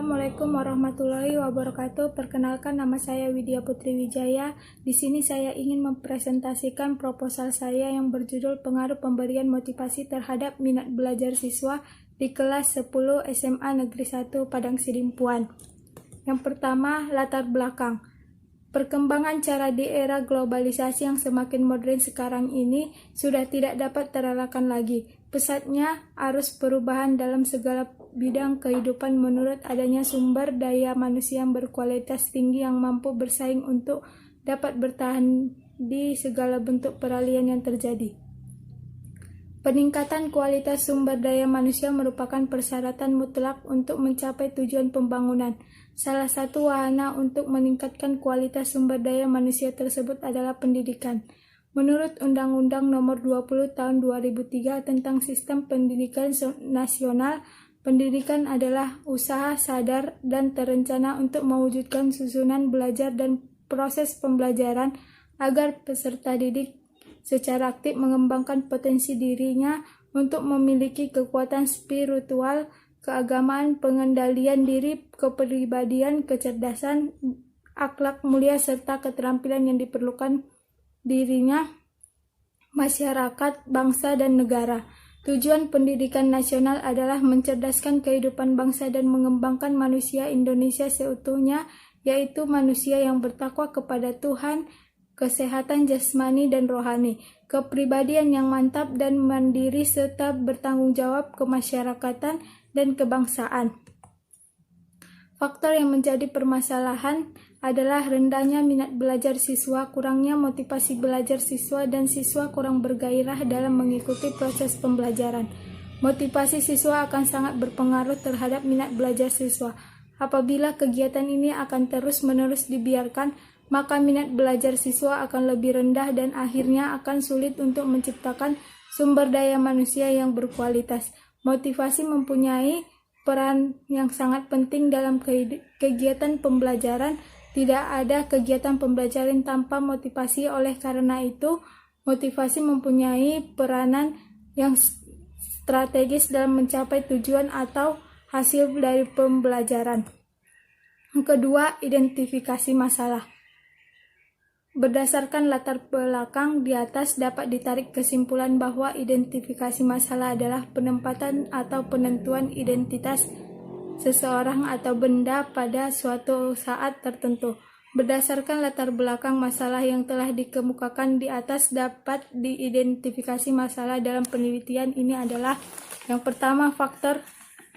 Assalamualaikum warahmatullahi wabarakatuh. Perkenalkan, nama saya Widya Putri Wijaya. Di sini saya ingin mempresentasikan proposal saya yang berjudul Pengaruh Pemberian Motivasi Terhadap Minat Belajar Siswa di Kelas 10 SMA Negeri 1 Padang Sidimpuan. Yang pertama, latar belakang. Perkembangan cara di era globalisasi yang semakin modern sekarang ini sudah tidak dapat terelakkan lagi. Pesatnya arus perubahan dalam segala bidang kehidupan menurut adanya sumber daya manusia yang berkualitas tinggi yang mampu bersaing untuk dapat bertahan di segala bentuk peralihan yang terjadi. Peningkatan kualitas sumber daya manusia merupakan persyaratan mutlak untuk mencapai tujuan pembangunan. Salah satu wahana untuk meningkatkan kualitas sumber daya manusia tersebut adalah pendidikan. Menurut Undang-Undang Nomor 20 Tahun 2003 tentang Sistem Pendidikan Nasional, pendidikan adalah usaha sadar dan terencana untuk mewujudkan susunan belajar dan proses pembelajaran agar peserta didik secara aktif mengembangkan potensi dirinya untuk memiliki kekuatan spiritual, keagamaan, pengendalian diri, kepribadian, kecerdasan, akhlak mulia, serta keterampilan yang diperlukan dirinya, masyarakat, bangsa, dan negara. Tujuan pendidikan nasional adalah mencerdaskan kehidupan bangsa dan mengembangkan manusia Indonesia seutuhnya, yaitu manusia yang bertakwa kepada Tuhan, kesehatan jasmani dan rohani, kepribadian yang mantap dan mandiri, serta bertanggung jawab kemasyarakatan dan kebangsaan. Faktor yang menjadi permasalahan adalah rendahnya minat belajar siswa, kurangnya motivasi belajar siswa, dan siswa kurang bergairah dalam mengikuti proses pembelajaran. Motivasi siswa akan sangat berpengaruh terhadap minat belajar siswa. Apabila kegiatan ini akan terus-menerus dibiarkan, maka minat belajar siswa akan lebih rendah dan akhirnya akan sulit untuk menciptakan sumber daya manusia yang berkualitas. Motivasi mempunyai peran yang sangat penting dalam kegiatan pembelajaran. Tidak ada kegiatan pembelajaran tanpa motivasi, oleh karena itu, motivasi mempunyai peranan yang strategis dalam mencapai tujuan atau hasil dari pembelajaran. Yang kedua, identifikasi masalah. Berdasarkan latar belakang di atas dapat ditarik kesimpulan bahwa identifikasi masalah adalah penempatan atau penentuan identitas seseorang atau benda pada suatu saat tertentu. Berdasarkan latar belakang masalah yang telah dikemukakan di atas dapat diidentifikasi masalah dalam penelitian ini adalah yang pertama, faktor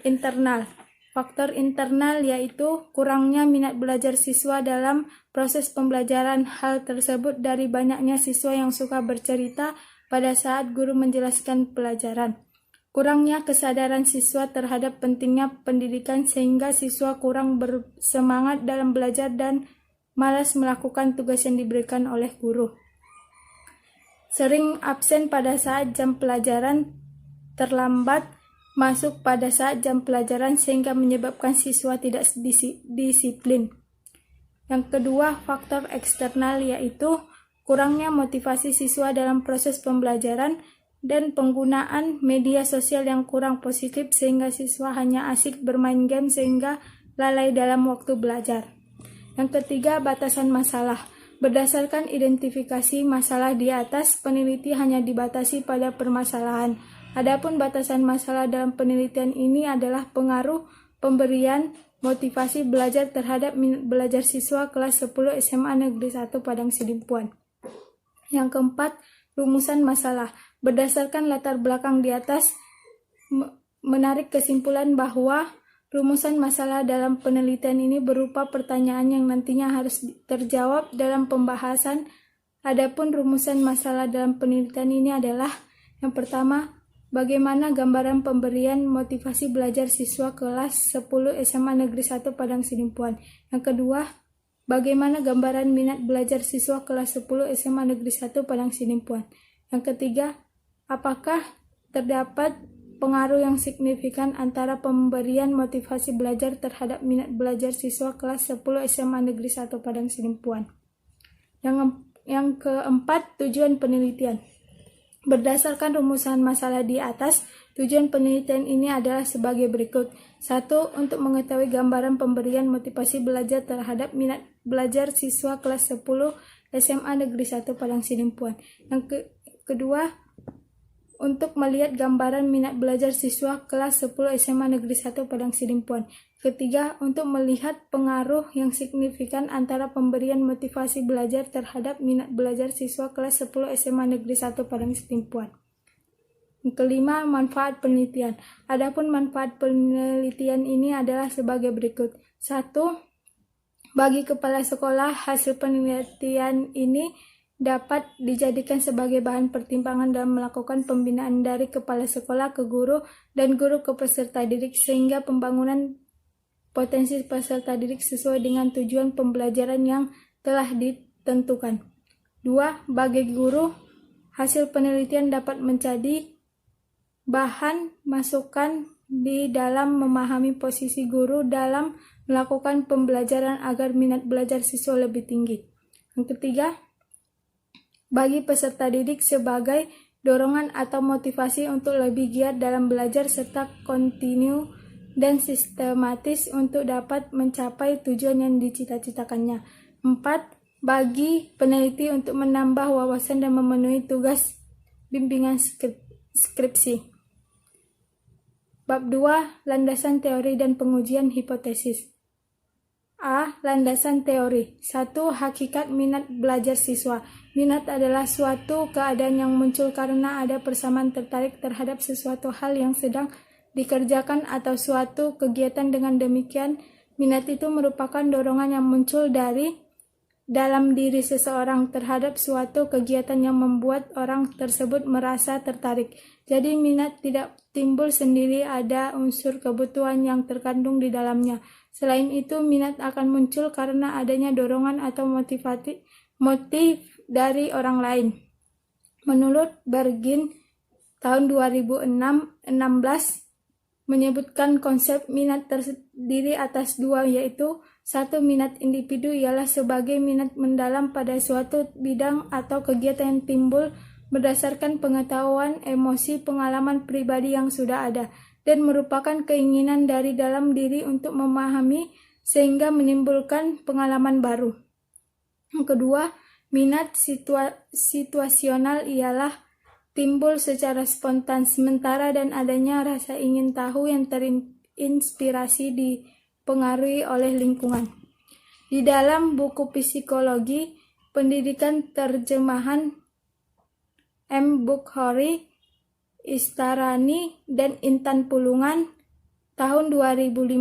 internal. Faktor internal yaitu kurangnya minat belajar siswa dalam proses pembelajaran. Hal tersebut dari banyaknya siswa yang suka bercerita pada saat guru menjelaskan pelajaran. Kurangnya kesadaran siswa terhadap pentingnya pendidikan sehingga siswa kurang bersemangat dalam belajar dan malas melakukan tugas yang diberikan oleh guru. Sering absen pada saat jam pelajaran, terlambat masuk pada saat jam pelajaran sehingga menyebabkan siswa tidak disiplin. Yang kedua, faktor eksternal yaitu kurangnya motivasi siswa dalam proses pembelajaran dan penggunaan media sosial yang kurang positif sehingga siswa hanya asik bermain game sehingga lalai dalam waktu belajar. Yang ketiga, batasan masalah. Berdasarkan identifikasi masalah di atas, peneliti hanya dibatasi pada permasalahan. Adapun batasan masalah dalam penelitian ini adalah pengaruh pemberian motivasi belajar terhadap minat belajar siswa kelas 10 SMA Negeri 1 Padang Sidimpuan. Yang keempat, rumusan masalah. Berdasarkan latar belakang di atas, menarik kesimpulan bahwa rumusan masalah dalam penelitian ini berupa pertanyaan yang nantinya harus terjawab dalam pembahasan. Adapun rumusan masalah dalam penelitian ini adalah yang pertama, bagaimana gambaran pemberian motivasi belajar siswa kelas 10 SMA Negeri 1 Padang Sidimpuan. Yang kedua, bagaimana gambaran minat belajar siswa kelas 10 SMA Negeri 1 Padang Sidimpuan. Yang ketiga, apakah terdapat pengaruh yang signifikan antara pemberian motivasi belajar terhadap minat belajar siswa kelas 10 SMA Negeri 1 Padang Sidimpuan. Yang keempat, tujuan penelitian. Berdasarkan rumusan masalah di atas, tujuan penelitian ini adalah sebagai berikut. 1. Untuk mengetahui gambaran pemberian motivasi belajar terhadap minat belajar siswa kelas 10 SMA Negeri 1 Padang Sidimpuan. Yang kedua, untuk melihat gambaran minat belajar siswa kelas 10 SMA Negeri 1 Padang Sidimpuan. Ketiga, untuk melihat pengaruh yang signifikan antara pemberian motivasi belajar terhadap minat belajar siswa kelas 10 SMA Negeri 1 Padang Sidimpuan. Yang kelima, manfaat penelitian. Adapun manfaat penelitian ini adalah sebagai berikut. 1. Bagi kepala sekolah, hasil penelitian ini dapat dijadikan sebagai bahan pertimbangan dalam melakukan pembinaan dari kepala sekolah ke guru dan guru ke peserta didik sehingga pembangunan potensi peserta didik sesuai dengan tujuan pembelajaran yang telah ditentukan. 2. Bagi guru, hasil penelitian dapat menjadi bahan masukan di dalam memahami posisi guru dalam melakukan pembelajaran agar minat belajar siswa lebih tinggi. Yang ketiga, bagi peserta didik sebagai dorongan atau motivasi untuk lebih giat dalam belajar serta kontinu dan sistematis untuk dapat mencapai tujuan yang dicita-citakannya. 4. Bagi peneliti untuk menambah wawasan dan memenuhi tugas bimbingan skripsi. Bab 2. Landasan teori dan pengujian hipotesis. A. Landasan teori. 1. Hakikat minat belajar siswa. Minat adalah suatu keadaan yang muncul karena ada persamaan tertarik terhadap sesuatu hal yang sedang dikerjakan atau suatu kegiatan. Dengan demikian, minat itu merupakan dorongan yang muncul dari dalam diri seseorang terhadap suatu kegiatan yang membuat orang tersebut merasa tertarik. Jadi minat tidak timbul sendiri, ada unsur kebutuhan yang terkandung di dalamnya. Selain itu, minat akan muncul karena adanya dorongan atau motif dari orang lain. Menurut Bergin, tahun 2016 menyebutkan konsep minat terdiri atas dua, yaitu 1. Minat individu ialah sebagai minat mendalam pada suatu bidang atau kegiatan yang timbul berdasarkan pengetahuan, emosi, pengalaman pribadi yang sudah ada, dan merupakan keinginan dari dalam diri untuk memahami sehingga menimbulkan pengalaman baru. Yang kedua, minat situasional ialah timbul secara spontan sementara dan adanya rasa ingin tahu yang terinspirasi dipengaruhi oleh lingkungan. Di dalam buku psikologi pendidikan terjemahan M. Bukhari, Istarani, dan Intan Pulungan tahun 2015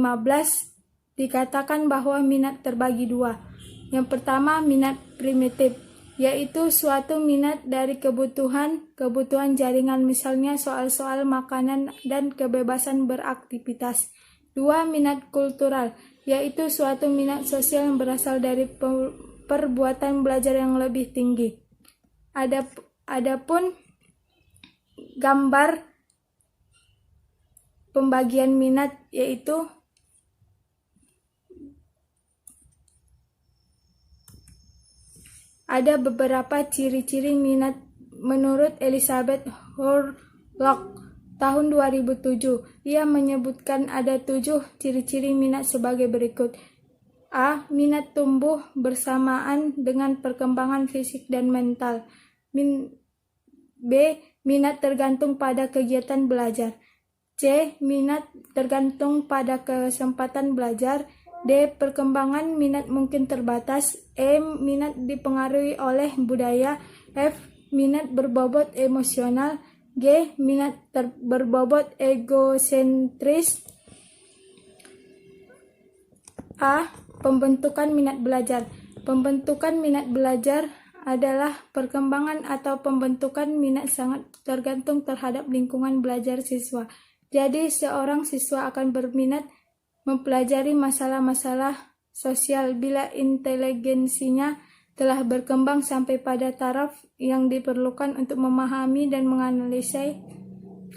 dikatakan bahwa minat terbagi dua. Yang pertama, minat primitif, yaitu suatu minat dari kebutuhan jaringan, misalnya soal-soal makanan dan kebebasan beraktivitas. 2. Minat kultural, yaitu suatu minat sosial yang berasal dari perbuatan belajar yang lebih tinggi. Adapun gambar pembagian minat yaitu ada beberapa ciri-ciri minat menurut Elizabeth Hurlock tahun 2007. Ia menyebutkan ada 7 ciri-ciri minat sebagai berikut. A. Minat tumbuh bersamaan dengan perkembangan fisik dan mental. B. Minat tergantung pada kegiatan belajar. C. Minat tergantung pada kesempatan belajar. D. Perkembangan minat mungkin terbatas. E. Minat dipengaruhi oleh budaya. F. Minat berbobot emosional. G. Minat berbobot egosentris. A. Pembentukan minat belajar. Pembentukan minat belajar adalah perkembangan atau pembentukan minat sangat tergantung terhadap lingkungan belajar siswa. Jadi, seorang siswa akan berminat mempelajari masalah-masalah sosial bila inteligensinya telah berkembang sampai pada taraf yang diperlukan untuk memahami dan menganalisis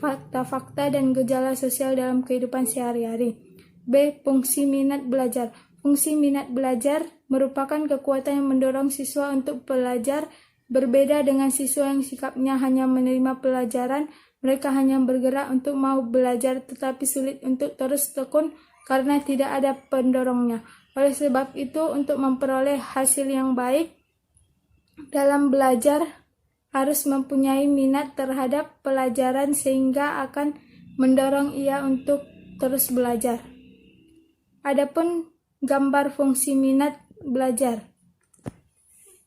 fakta-fakta dan gejala sosial dalam kehidupan sehari-hari. B. Fungsi minat belajar. Fungsi minat belajar merupakan kekuatan yang mendorong siswa untuk belajar Berbeda dengan siswa yang sikapnya hanya menerima pelajaran, mereka hanya bergerak untuk mau belajar tetapi sulit untuk terus tekun karena tidak ada pendorongnya. Oleh sebab itu, untuk memperoleh hasil yang baik dalam belajar harus mempunyai minat terhadap pelajaran sehingga akan mendorong ia untuk terus belajar. Adapun gambar fungsi minat belajar,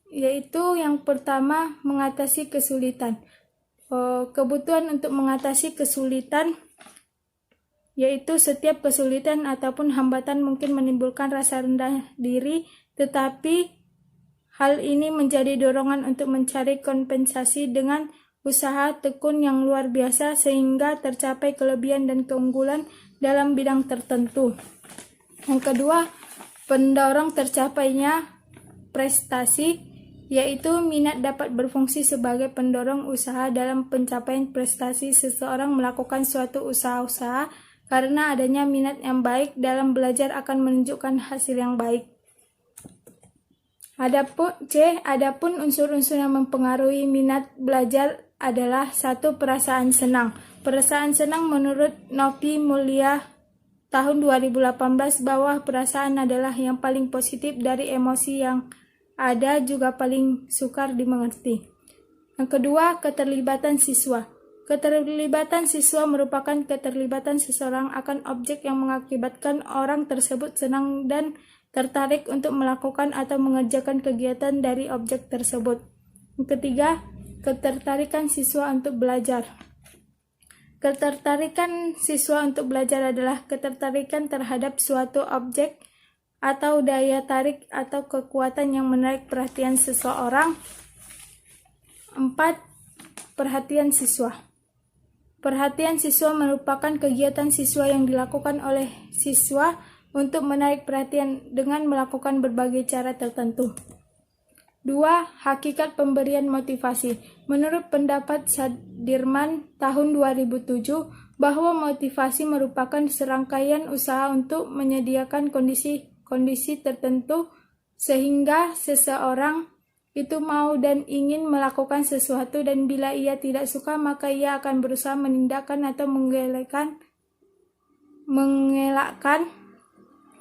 yaitu yang pertama mengatasi kesulitan. Kebutuhan untuk mengatasi kesulitan yaitu setiap kesulitan ataupun hambatan mungkin menimbulkan rasa rendah diri, tetapi hal ini menjadi dorongan untuk mencari kompensasi dengan usaha tekun yang luar biasa sehingga tercapai kelebihan dan keunggulan dalam bidang tertentu. Yang kedua, pendorong tercapainya prestasi, yaitu minat dapat berfungsi sebagai pendorong usaha dalam pencapaian prestasi. Seseorang melakukan suatu usaha karena adanya minat yang baik dalam belajar akan menunjukkan hasil yang baik. Adapun unsur-unsur yang mempengaruhi minat belajar adalah satu, perasaan senang. Perasaan senang menurut Nopi Mulia tahun 2018 bahwa perasaan adalah yang paling positif dari emosi yang ada, juga paling sukar dimengerti. Yang kedua, keterlibatan siswa. Keterlibatan siswa merupakan keterlibatan seseorang akan objek yang mengakibatkan orang tersebut senang dan tertarik untuk melakukan atau mengerjakan kegiatan dari objek tersebut. Yang ketiga, ketertarikan siswa untuk belajar. Ketertarikan siswa untuk belajar adalah ketertarikan terhadap suatu objek atau daya tarik atau kekuatan yang menarik perhatian seseorang. 4. Perhatian siswa. Perhatian siswa merupakan kegiatan siswa yang dilakukan oleh siswa untuk menarik perhatian dengan melakukan berbagai cara tertentu. 2. Hakikat pemberian motivasi. Menurut pendapat Sadirman tahun 2007 bahwa motivasi merupakan serangkaian usaha untuk menyediakan kondisi tertentu sehingga seseorang itu mau dan ingin melakukan sesuatu, dan bila ia tidak suka maka ia akan berusaha menindakkan atau mengelakkan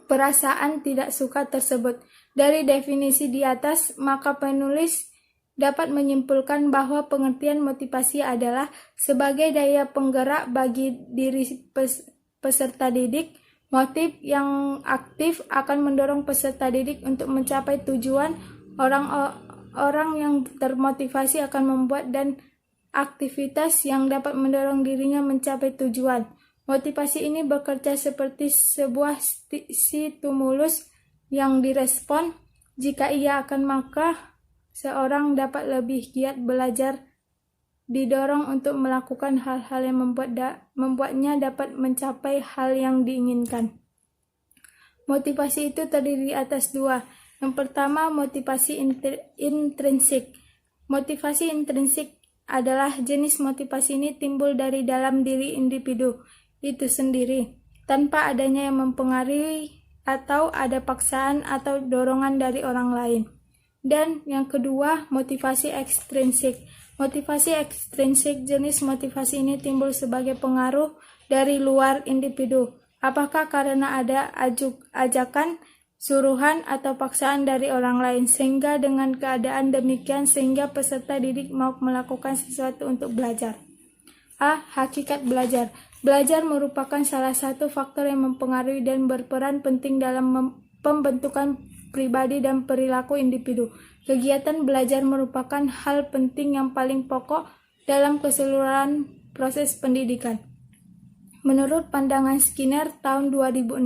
perasaan tidak suka tersebut. Dari definisi di atas, maka penulis dapat menyimpulkan bahwa pengertian motivasi adalah sebagai daya penggerak bagi diri peserta didik. Motif yang aktif akan mendorong peserta didik untuk mencapai tujuan. Orang yang termotivasi akan membuat dan aktivitas yang dapat mendorong dirinya mencapai tujuan. Motivasi ini bekerja seperti sebuah stimulus yang direspon. Jika ia akan, maka seorang dapat lebih giat belajar, didorong untuk melakukan hal-hal yang membuatnya dapat mencapai hal yang diinginkan. Motivasi itu terdiri atas dua. Yang pertama, motivasi intrinsik. Motivasi intrinsik adalah jenis motivasi ini timbul dari dalam diri individu itu sendiri, tanpa adanya yang mempengaruhi atau ada paksaan atau dorongan dari orang lain. Dan yang kedua, motivasi ekstrinsik. Motivasi ekstrinsik, jenis motivasi ini timbul sebagai pengaruh dari luar individu. Apakah karena ada ajakan, suruhan, atau paksaan dari orang lain, sehingga dengan keadaan demikian sehingga peserta didik mau melakukan sesuatu untuk belajar. A. Hakikat belajar. Belajar merupakan salah satu faktor yang mempengaruhi dan berperan penting dalam pembentukan pribadi dan perilaku individu. Kegiatan belajar merupakan hal penting yang paling pokok dalam keseluruhan proses pendidikan. Menurut pandangan Skinner tahun 2006,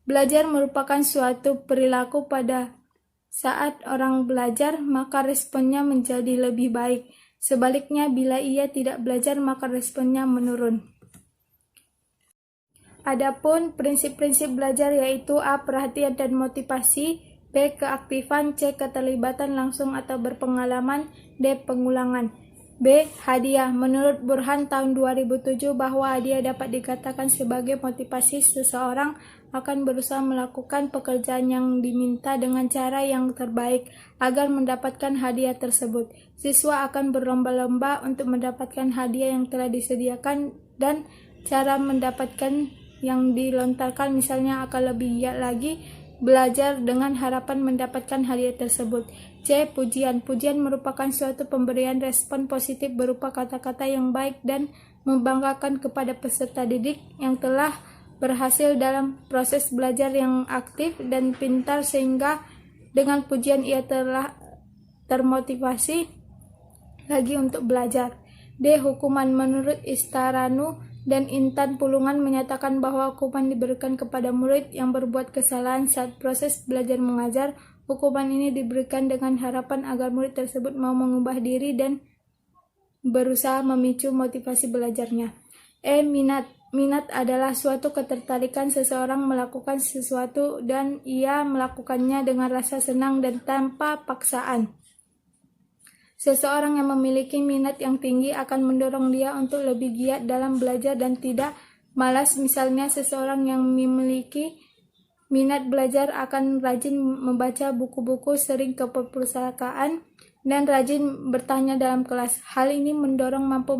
belajar merupakan suatu perilaku pada saat orang belajar, maka responnya menjadi lebih baik. Sebaliknya, bila ia tidak belajar, maka responnya menurun. Adapun prinsip-prinsip belajar yaitu A. Perhatian dan motivasi, B. Keaktifan, C. Keterlibatan langsung atau berpengalaman, D. Pengulangan. B. Hadiah. Menurut Burhan tahun 2007 bahwa hadiah dapat dikatakan sebagai motivasi seseorang akan berusaha melakukan pekerjaan yang diminta dengan cara yang terbaik agar mendapatkan hadiah tersebut. Siswa akan berlomba-lomba untuk mendapatkan hadiah yang telah disediakan dan cara mendapatkan yang dilontarkan misalnya akan lebih giat lagi belajar dengan harapan mendapatkan hadiah tersebut. C. Pujian. Pujian merupakan suatu pemberian respon positif berupa kata-kata yang baik dan membanggakan kepada peserta didik yang telah berhasil dalam proses belajar yang aktif dan pintar sehingga dengan pujian ia telah termotivasi lagi untuk belajar. D. Hukuman. Menurut Istaranu dan Intan Pulungan menyatakan bahwa hukuman diberikan kepada murid yang berbuat kesalahan saat proses belajar mengajar. Hukuman ini diberikan dengan harapan agar murid tersebut mau mengubah diri dan berusaha memicu motivasi belajarnya. E. Minat. Minat adalah suatu ketertarikan seseorang melakukan sesuatu dan ia melakukannya dengan rasa senang dan tanpa paksaan. Seseorang yang memiliki minat yang tinggi akan mendorong dia untuk lebih giat dalam belajar dan tidak malas. Misalnya, seseorang yang memiliki minat belajar akan rajin membaca buku-buku, sering ke perpustakaan, dan rajin bertanya dalam kelas. Hal ini mendorong mampu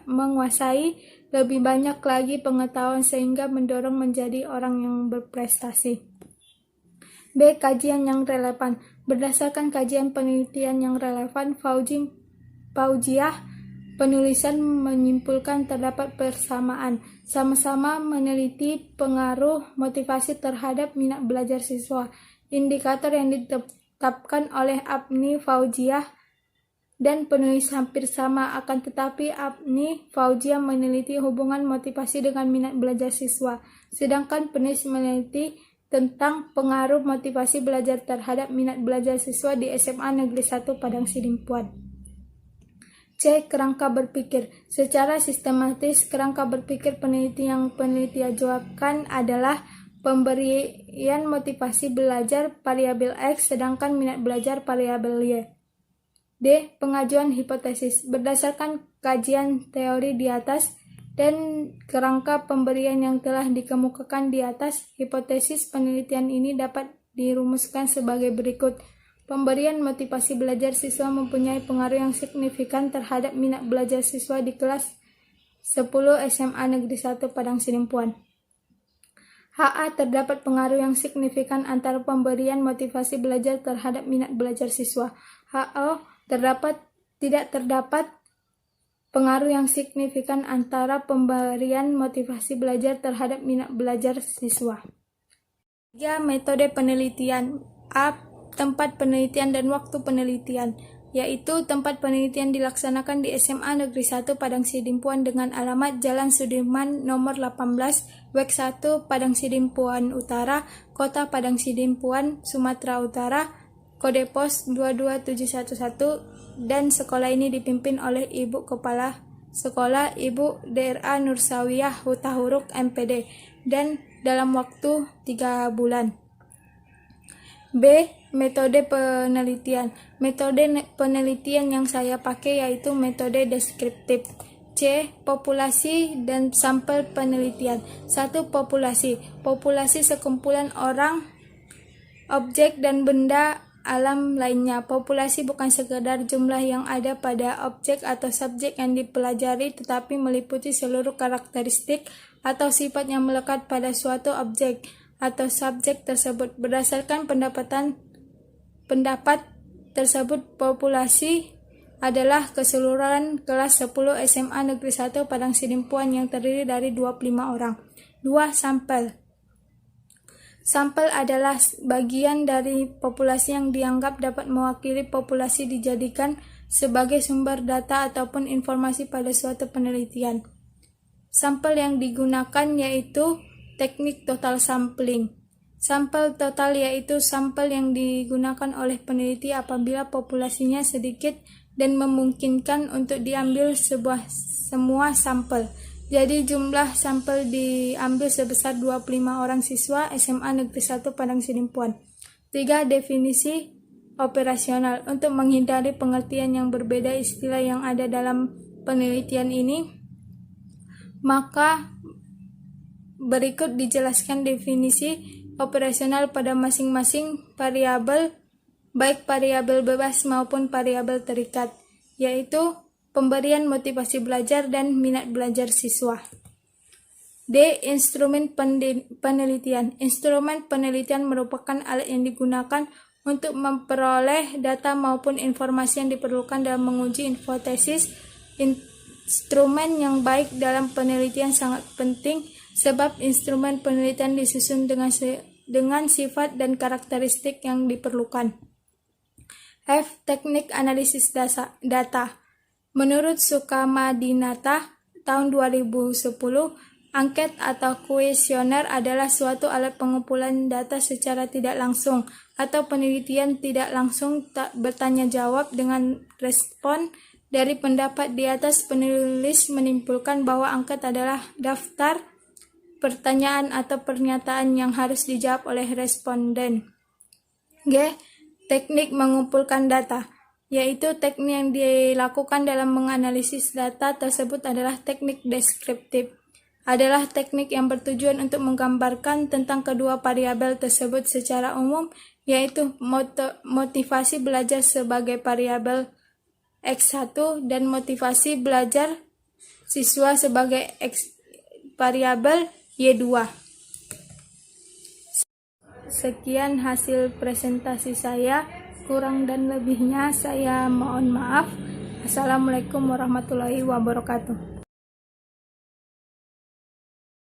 menguasai lebih banyak lagi pengetahuan sehingga mendorong menjadi orang yang berprestasi. B. Kajian yang relevan. Berdasarkan kajian penelitian yang relevan, Fauziah penulisan menyimpulkan terdapat persamaan. Sama-sama meneliti pengaruh motivasi terhadap minat belajar siswa. Indikator yang ditetapkan oleh Abni, Fauziah, dan penulis hampir sama, akan tetapi Abni Fauziah meneliti hubungan motivasi dengan minat belajar siswa, sedangkan penulis meneliti tentang pengaruh motivasi belajar terhadap minat belajar siswa di SMA Negeri 1 Padang Sidimpuan. C. Kerangka berpikir. Secara sistematis, kerangka berpikir peneliti yang peneliti ajukan adalah pemberian motivasi belajar variabel X, sedangkan minat belajar variabel Y. D. Pengajuan hipotesis. Berdasarkan kajian teori di atas dan kerangka pemberian yang telah dikemukakan di atas, hipotesis penelitian ini dapat dirumuskan sebagai berikut. Pemberian motivasi belajar siswa mempunyai pengaruh yang signifikan terhadap minat belajar siswa di kelas 10 SMA Negeri 1 Padang Sidimpuan. HA. Terdapat pengaruh yang signifikan antara pemberian motivasi belajar terhadap minat belajar siswa. HO. Tidak terdapat pengaruh yang signifikan antara pemberian motivasi belajar terhadap minat belajar siswa. 3. Metode penelitian. A. Tempat penelitian dan waktu penelitian, yaitu tempat penelitian dilaksanakan di SMA Negeri 1 Padang Sidimpuan dengan alamat Jalan Sudirman nomor 18, WEK 1 Padang Sidimpuan Utara, Kota Padang Sidimpuan, Sumatera Utara, kode pos 22711, dan sekolah ini dipimpin oleh Ibu Kepala Sekolah Ibu DRA Nursawiyah Hutahuruk MPD dan dalam waktu 3 bulan. B. Metode penelitian. Metode penelitian yang saya pakai yaitu metode deskriptif. C. Populasi dan sampel penelitian. 1. Populasi. Populasi sekumpulan orang, objek, dan benda alam lainnya. Populasi bukan sekedar jumlah yang ada pada objek atau subjek yang dipelajari, tetapi meliputi seluruh karakteristik atau sifat yang melekat pada suatu objek atau subjek tersebut. Berdasarkan pendapat tersebut, populasi adalah keseluruhan kelas 10 SMA Negeri 1 Padang Sidimpuan yang terdiri dari 25 orang. 2. Sampel. Sampel adalah bagian dari populasi yang dianggap dapat mewakili populasi dijadikan sebagai sumber data ataupun informasi pada suatu penelitian. Sampel yang digunakan yaitu teknik total sampling. Sampel total yaitu sampel yang digunakan oleh peneliti apabila populasinya sedikit dan memungkinkan untuk diambil semua sampel. Jadi jumlah sampel diambil sebesar 25 orang siswa SMA Negeri 1 Padang Sidimpuan. 3. Definisi operasional. Untuk menghindari pengertian yang berbeda istilah yang ada dalam penelitian ini, maka berikut dijelaskan definisi operasional pada masing-masing variabel, baik variabel bebas maupun variabel terikat, yaitu pemberian motivasi belajar dan minat belajar siswa. D. Instrumen penelitian. Instrumen penelitian merupakan alat yang digunakan untuk memperoleh data maupun informasi yang diperlukan dalam menguji hipotesis. Instrumen yang baik dalam penelitian sangat penting sebab instrumen penelitian disusun dengan sifat dan karakteristik yang diperlukan. F. Teknik analisis data. Menurut Sukamadinata tahun 2010, angket atau kuesioner adalah suatu alat pengumpulan data secara tidak langsung atau penelitian tidak langsung bertanya jawab. Dengan respon dari pendapat di atas, penulis menyimpulkan bahwa angket adalah daftar pertanyaan atau pernyataan yang harus dijawab oleh responden. G. Teknik mengumpulkan data, yaitu teknik yang dilakukan dalam menganalisis data tersebut adalah teknik deskriptif. Adalah teknik yang bertujuan untuk menggambarkan tentang kedua variabel tersebut secara umum, yaitu motivasi belajar sebagai variabel X1 dan motivasi belajar siswa sebagai variabel Y2. Sekian hasil presentasi saya, kurang dan lebihnya saya mohon maaf. Assalamualaikum warahmatullahi wabarakatuh.